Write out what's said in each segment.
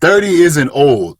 30 isn't old.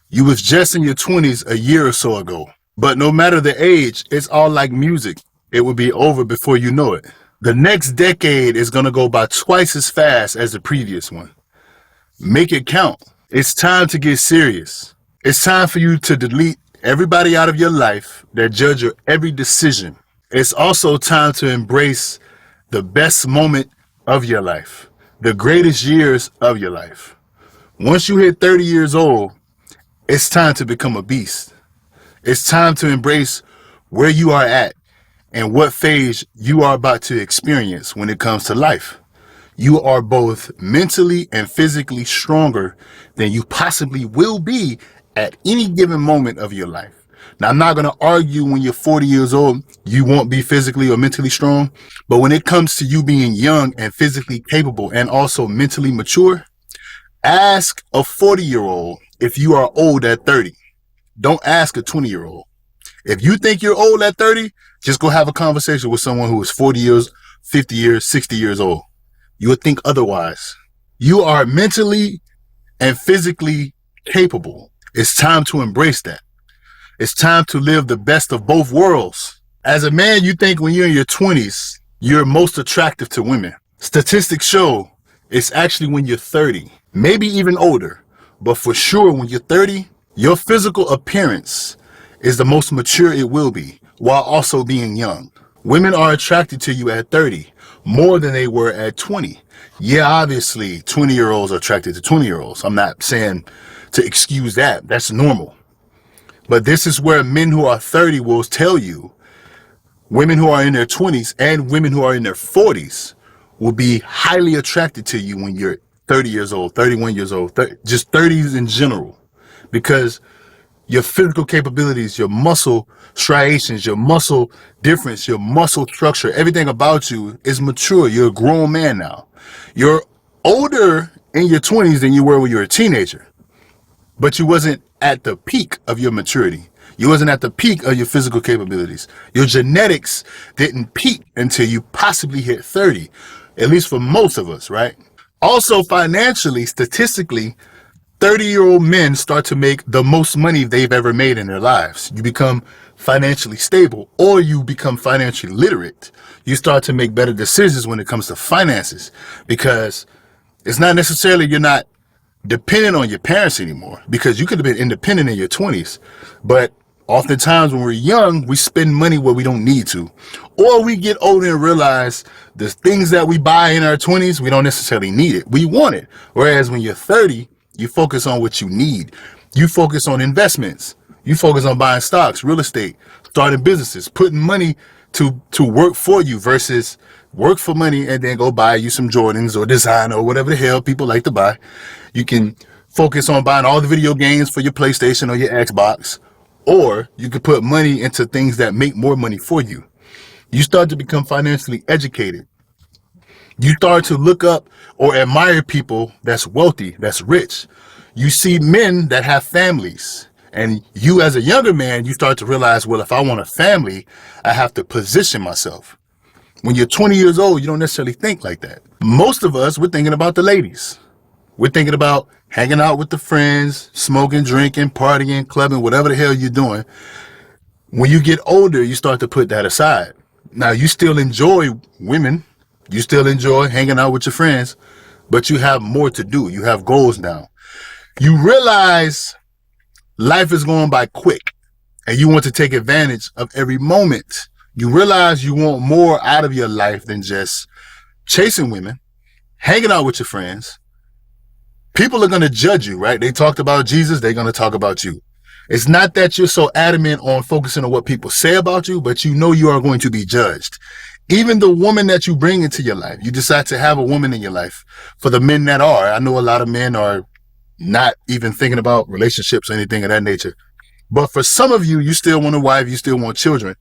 You was just in your 20s a year or so ago. But no matter the age, it's all like music. It will be over before you know it. The next decade is going to go by twice as fast as the previous one. Make it count. It's time to get serious. It's time for you to delete everybody out of your life that judge your every decision. It's also time to embrace the best moment of your life, the greatest years of your life. Once you hit 30 years old, it's time to become a beast. It's time to embrace where you are at and what phase you are about to experience when it comes to life. You are both mentally and physically stronger than you possibly will be at any given moment of your life. Now, I'm not going to argue when you're 40 years old, you won't be physically or mentally strong. But when it comes to you being young and physically capable and also mentally mature, ask a 40-year-old if you are old at 30. Don't ask a 20-year-old. If you think you're old at 30, just go have a conversation with someone who is 40 years, 50 years, 60 years old. You would think otherwise. You are mentally and physically capable. It's time to embrace that. It's time to live the best of both worlds. As a man, you think when you're in your 20s, you're most attractive to women. Statistics show it's actually when you're 30, maybe even older. But for sure, when you're 30, your physical appearance is the most mature it will be, while also being young. Women are attracted to you at 30 more than they were at 20. Yeah, obviously, 20-year-olds are attracted to 20-year-olds. I'm not saying to excuse that. That's normal. But this is where men who are 30 will tell you women who are in their 20s and women who are in their 40s will be highly attracted to you when you're 30 years old, 31 years old, just 30s in general, because your physical capabilities, your muscle striations, your muscle difference, your muscle structure, everything about you is mature. You're a grown man now. You're older in your 20s than you were when you were a teenager, but you wasn't at the peak of your maturity. You wasn't at the peak of your physical capabilities. Your genetics didn't peak until you possibly hit 30, at least for most of us, right? Also, financially, statistically, 30-year-old men start to make the most money they've ever made in their lives. You become financially stable, or you become financially literate. You start to make better decisions when it comes to finances, because it's not necessarily you're not dependent on your parents anymore, because you could have been independent in your 20s. But oftentimes when we're young, we spend money where we don't need to, or we get older and realize the things that we buy in our 20s, we don't necessarily need it. We want it. Whereas when you're 30, you focus on what you need. You focus on investments. You focus on buying stocks, real estate, starting businesses, putting money to work for you versus work for money and then go buy you some Jordans or design or whatever the hell people like to buy. You can focus on buying all the video games for your PlayStation or your Xbox, or you could put money into things that make more money for you. You start to become financially educated. You start to look up or admire people that's wealthy, that's rich. You see men that have families. And you as a younger man, you start to realize, well, if I want a family, I have to position myself. When you're 20 years old, you don't necessarily think like that. Most of us, we're thinking about the ladies. We're thinking about hanging out with the friends, smoking, drinking, partying, clubbing, whatever the hell you're doing. When you get older, you start to put that aside. Now, you still enjoy women. You still enjoy hanging out with your friends, but you have more to do. You have goals now. You realize life is going by quick and you want to take advantage of every moment. You realize you want more out of your life than just chasing women, hanging out with your friends. People are going to judge you, right? They talked about Jesus. They're going to talk about you. It's not that you're so adamant on focusing on what people say about you, but you know you are going to be judged. Even the woman that you bring into your life, you decide to have a woman in your life. For the men that are, I know a lot of men are not even thinking about relationships or anything of that nature. But for some of you, you still want a wife, you still want children.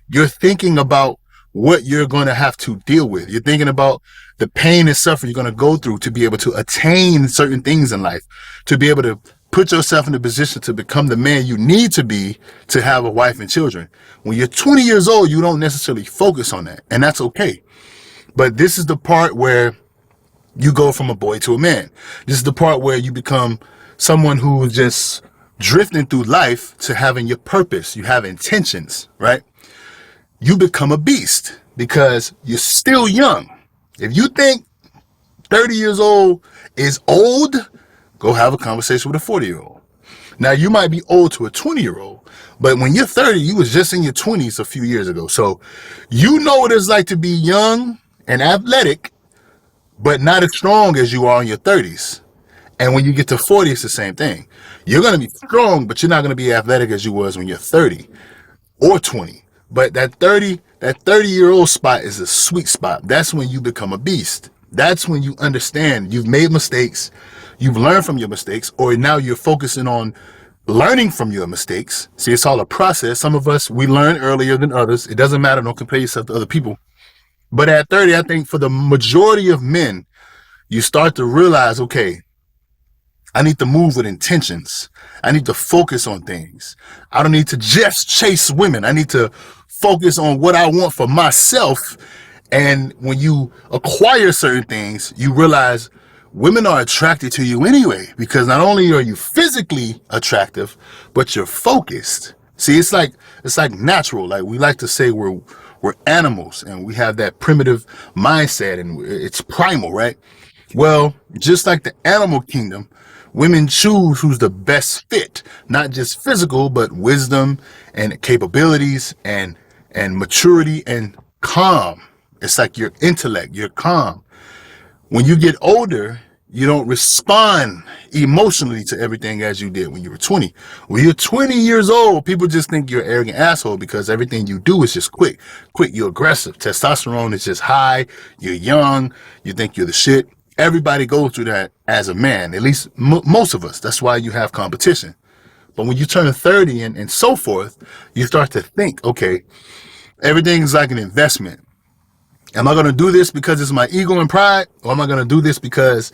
You're thinking about what you're going to have to deal with. You're thinking about the pain and suffering you're going to go through to be able to attain certain things in life, to be able to put yourself in a position to become the man you need to be to have a wife and children. When you're 20 years old, you don't necessarily focus on that, and that's okay. But this is the part where You go from a boy to a man. This is the part where you become someone who is just drifting through life to having your purpose. You have intentions, right? You become a beast because you're still young. If you think 30 years old is old, go have a conversation with a 40-year-old. Now, you might be old to a 20-year-old, but when you're 30, you was just in your 20s a few years ago. So you know what it's like to be young and athletic, but not as strong as you are in your 30s. And when you get to 40, it's the same thing. You're going to be strong, but you're not going to be athletic as you was when you're 30 or 20. But that 30-year-old spot is a sweet spot. That's when you become a beast. That's when you understand you've made mistakes, you've learned from your mistakes, or now you're focusing on learning from your mistakes. See, it's all a process. Some of us, we learn earlier than others. It doesn't matter. Don't compare yourself to other people. But at 30, I think for the majority of men, you start to realize, okay, I need to move with intentions. I need to focus on things. I don't need to just chase women. I need to focus on what I want for myself. And when you acquire certain things, you realize women are attracted to you anyway, because not only are you physically attractive, but you're focused. See, it's like natural. Like we like to say we're animals and we have that primitive mindset and it's primal, right? Well, just like the animal kingdom, women choose who's the best fit, not just physical, but wisdom and capabilities and maturity and calm. It's like your intellect, you're calm. When you get older, you don't respond emotionally to everything as you did when you were 20. When you're 20 years old, people just think you're an arrogant asshole because everything you do is just quick. Quick, you're aggressive. Testosterone is just high. You're young. You think you're the shit. Everybody goes through that as a man, at least most of us. That's why you have competition. But when you turn 30 and so forth, you start to think, okay, everything's like an investment. Am I going to do this because it's my ego and pride? Or am I going to do this because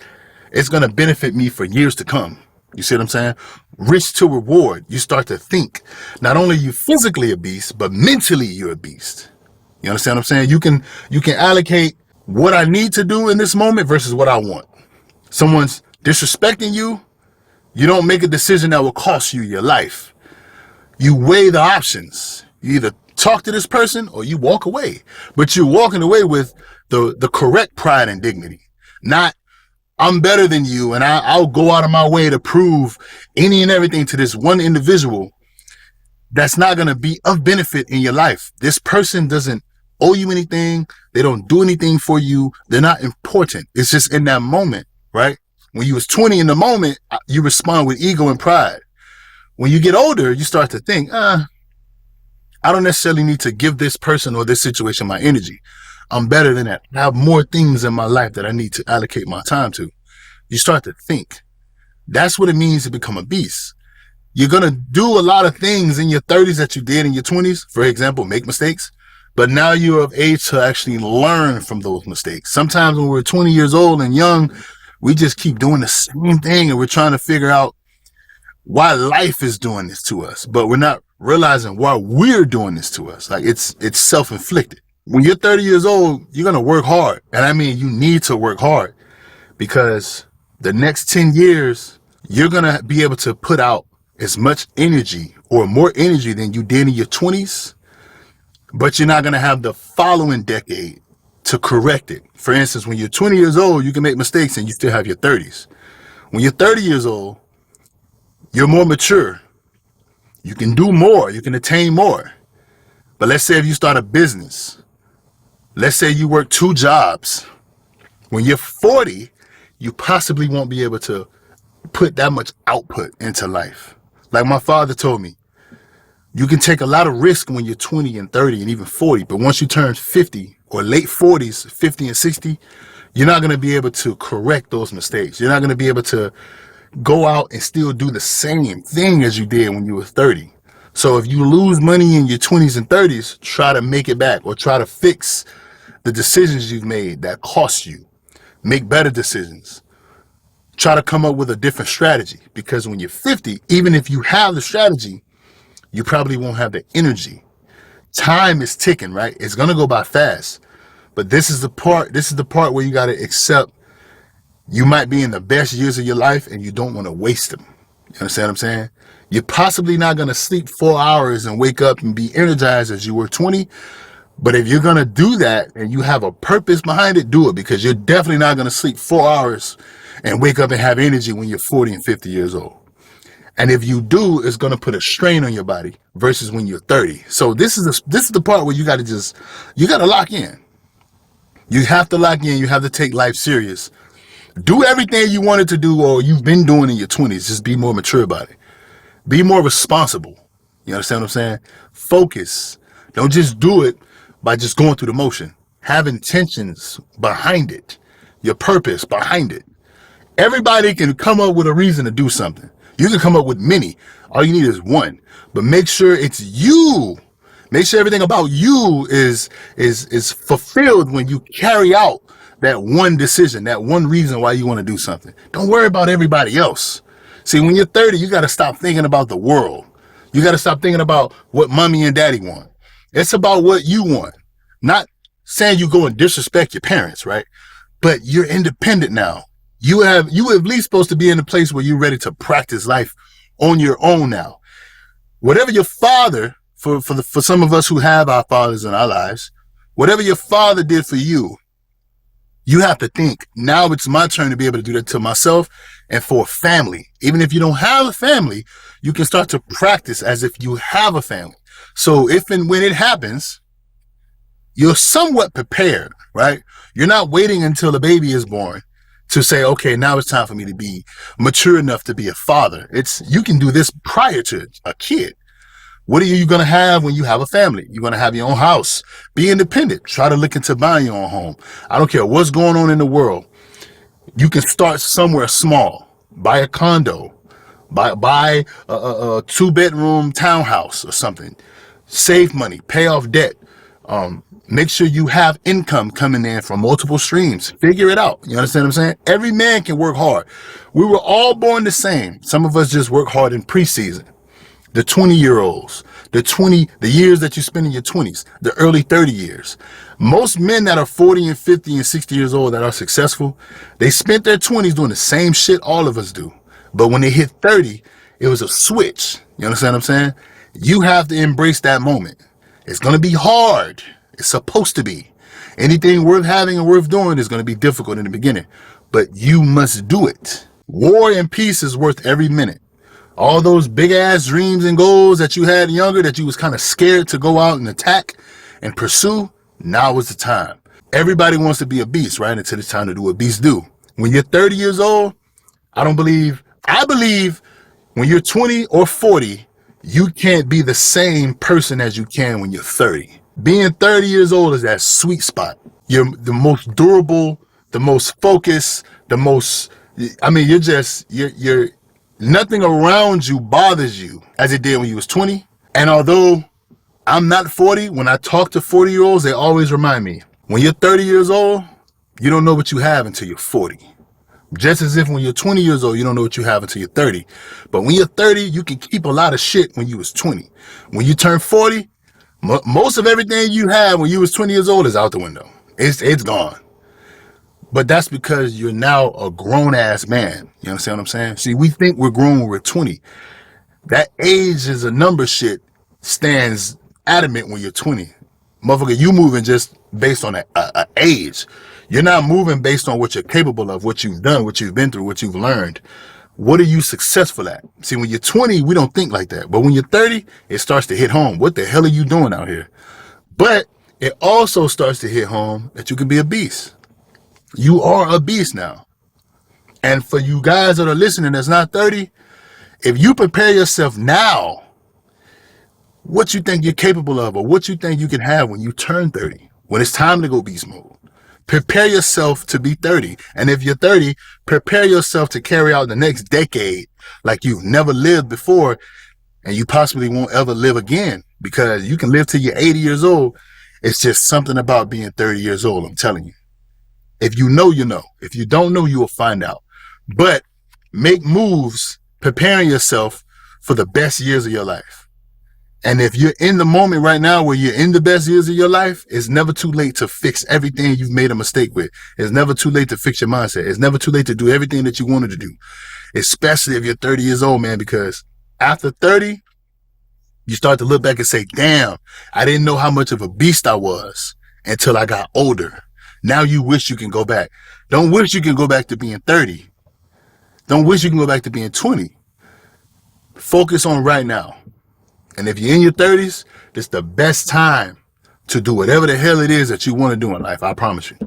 it's going to benefit me for years to come? You see what I'm saying? Risk to reward. You start to think. Not only are you physically a beast, but mentally you're a beast. You understand what I'm saying? You can allocate what I need to do in this moment versus what I want. Someone's disrespecting you. You don't make a decision that will cost you your life. You weigh the options. You either talk to this person or you walk away. But you're walking away with the correct pride and dignity. Not, I'm better than you and I'll go out of my way to prove any and everything to this one individual that's not going to be of benefit in your life. This person doesn't owe you anything. They don't do anything for you. They're not important. It's just in that moment, right? When you was 20 in the moment, you respond with ego and pride. When you get older, you start to think, I don't necessarily need to give this person or this situation my energy. I'm better than that. I have more things in my life that I need to allocate my time to. You start to think. That's what it means to become a beast. You're going to do a lot of things in your 30s that you did in your 20s. For example, make mistakes. But now you're of age to actually learn from those mistakes. Sometimes when we're 20 years old and young, we just keep doing the same thing and we're trying to figure out why life is doing this to us. But we're not realizing why we're doing this to us. Like it's self-inflicted. When you're 30 years old, you're going to work hard. And I mean, you need to work hard because the next 10 years, you're going to be able to put out as much energy or more energy than you did in your 20s. But you're not going to have the following decade to correct it. For instance, when you're 20 years old, you can make mistakes and you still have your 30s. When you're 30 years old, you're more mature. You can do more. You can attain more. But let's say if you start a business, let's say you work 2 jobs. When you're 40, you possibly won't be able to put that much output into life. Like my father told me, you can take a lot of risk when you're 20 and 30 and even 40, but once you turn 50 or late 40s, 50 and 60, you're not going to be able to correct those mistakes. You're not going to be able to go out and still do the same thing as you did when you were 30. So if you lose money in your 20s and 30s, try to make it back or try to fix the decisions you've made that cost you. Make better decisions. Try to come up with a different strategy because when you're 50, even if you have the strategy, you probably won't have the energy. Time is ticking, right? It's going to go by fast. But this is the part where you got to accept You might be in the best years of your life and you don't want to waste them. You understand what I'm saying? You're possibly not going to sleep 4 hours and wake up and be energized as you were 20. But if you're going to do that and you have a purpose behind it, do it, because you're definitely not going to sleep 4 hours and wake up and have energy when you're 40 and 50 years old. And if you do, it's going to put a strain on your body versus when you're 30. So this is the part where you got to lock in. You have to lock in. You have to take life serious. Do everything you wanted to do or you've been doing in your 20s. Just be more mature about it. Be more responsible. You understand what I'm saying? Focus. Don't just do it by just going through the motion. Have intentions behind it. Your purpose behind it. Everybody can come up with a reason to do something. You can come up with many. All you need is one. But make sure it's you. Make sure everything about you is fulfilled when you carry out that one decision, that one reason why you want to do something. Don't worry about everybody else. See, when you're 30, you got to stop thinking about the world. You got to stop thinking about what mommy and daddy want. It's about what you want. Not saying you go and disrespect your parents, right? But you're independent now. You at least supposed to be in a place where you're ready to practice life on your own now. Whatever your father, for some of us who have our fathers in our lives, whatever your father did for you, you have to think, now it's my turn to be able to do that to myself and for a family. Even if you don't have a family, you can start to practice as if you have a family. So if and when it happens, you're somewhat prepared, right? You're not waiting until the baby is born to say, okay, now it's time for me to be mature enough to be a father. You can do this prior to a kid. What are you going to have when you have a family? You're going to have your own house. Be independent. Try to look into buying your own home. I don't care what's going on in the world. You can start somewhere small. Buy a condo. Buy a 2-bedroom townhouse or something. Save money. Pay off debt. Make sure you have income coming in from multiple streams. Figure it out. You understand what I'm saying? Every man can work hard. We were all born the same. Some of us just work hard in preseason. The 20-year-olds, the years that you spend in your 20s, the early 30 years. Most men that are 40 and 50 and 60 years old that are successful, they spent their 20s doing the same shit all of us do. But when they hit 30, it was a switch. You understand what I'm saying? You have to embrace that moment. It's going to be hard. It's supposed to be. Anything worth having and worth doing is going to be difficult in the beginning, but you must do it. War and peace is worth every minute. All those big ass dreams and goals that you had younger that you was kind of scared to go out and attack and pursue, now is the time. Everybody wants to be a beast, right? Until it's time to do what beasts do. When you're 30 years old, I believe when you're 20 or 40, you can't be the same person as you can when you're 30. Being 30 years old is that sweet spot. You're the most durable, the most focused, you're nothing around you bothers you as it did when you was 20. And although I'm not 40, when I talk to 40-year-olds, they always remind me, when you're 30 years old, you don't know what you have until you're 40. Just as if when you're 20 years old, you don't know what you have until you're 30. But when you're 30, you can keep a lot of shit when you was 20. When you turn 40, most of everything you had when you was 20 years old is out the window. It's gone. But that's because you're now a grown-ass man. You understand what I'm saying? See, we think we're grown when we're 20. That age is a number shit stands adamant when you're 20. Motherfucker, you moving just based on a age. You're not moving based on what you're capable of, what you've done, what you've been through, what you've learned. What are you successful at? See, when you're 20, we don't think like that. But when you're 30, it starts to hit home. What the hell are you doing out here? But it also starts to hit home that you can be a beast. You are a beast now. And for you guys that are listening that's not 30, if you prepare yourself now, what you think you're capable of or what you think you can have when you turn 30, when it's time to go beast mode, prepare yourself to be 30. And if you're 30, prepare yourself to carry out the next decade like you've never lived before and you possibly won't ever live again, because you can live till you're 80 years old. It's just something about being 30 years old, I'm telling you. If you know, you know. If you don't know, you will find out. But make moves preparing yourself for the best years of your life. And if you're in the moment right now where you're in the best years of your life, it's never too late to fix everything you've made a mistake with. It's never too late to fix your mindset. It's never too late to do everything that you wanted to do, especially if you're 30 years old, man, because after 30, you start to look back and say, damn, I didn't know how much of a beast I was until I got older. Now you wish you can go back. Don't wish you can go back to being 30. Don't wish you can go back to being 20. Focus on right now. And if you're in your 30s, it's the best time to do whatever the hell it is that you want to do in life. I promise you.